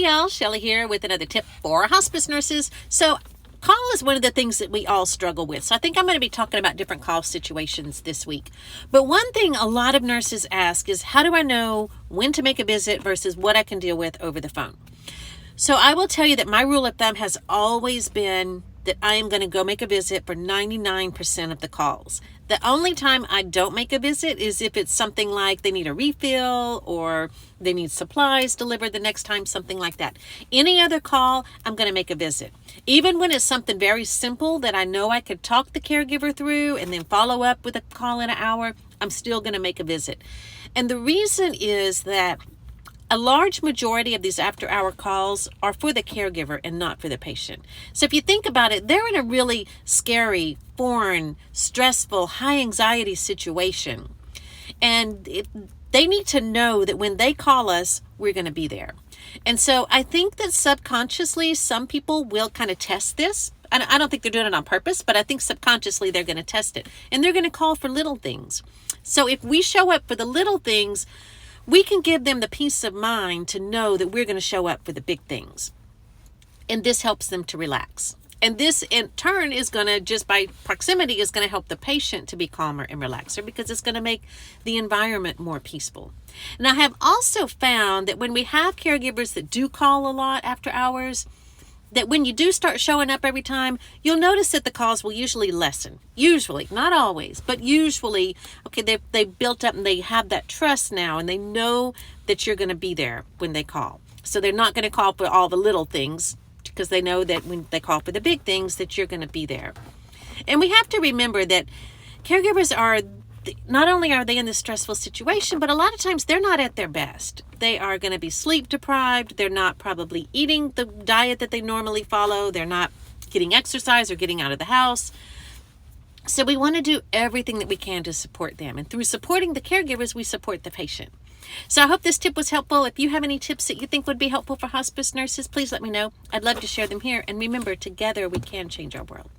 y'all, Shelly here with another tip for hospice nurses. So call is one of the things that we all struggle with. So I think I'm going to be talking about different call situations this week. But one thing a lot of nurses ask is, how do I know when to make a visit versus what I can deal with over the phone? So I will tell you that my rule of thumb has always been that I am going to go make a visit for 99% of the calls. The only time I don't make a visit is if it's something like they need a refill or they need supplies delivered the next time, something like that. Any other call, I'm going to make a visit. Even when it's something very simple that I know I could talk the caregiver through and then follow up with a call in an hour, I'm still going to make a visit. And the reason is that a large majority of these after-hour calls are for the caregiver and not for the patient. So if you think about it, they're in a really scary, foreign, stressful, high-anxiety situation. And they need to know that when they call us, we're going to be there. And so I think that subconsciously, some people will kind of test this. I don't think they're doing it on purpose, but I think subconsciously they're going to test it. And they're going to call for little things. So if we show up for the little things, we can give them the peace of mind to know that we're going to show up for the big things. And this helps them to relax. And this in turn is going to, just by proximity, is going to help the patient to be calmer and relaxer because it's going to make the environment more peaceful. And I have also found that when we have caregivers that do call a lot after hours, that when you do start showing up every time, you'll notice that the calls will usually lessen. Usually, not always, but usually, okay, they've built up and they have that trust now and they know that you're going to be there when they call. So they're not going to call for all the little things because they know that when they call for the big things that you're going to be there. And we have to remember that caregivers are, not only are they in this stressful situation, but a lot of times they're not at their best. They are going to be sleep deprived. They're not probably eating the diet that they normally follow. They're not getting exercise or getting out of the house. So we want to do everything that we can to support them. And through supporting the caregivers, we support the patient. So I hope this tip was helpful. If you have any tips that you think would be helpful for hospice nurses, please let me know. I'd love to share them here. And remember, together we can change our world.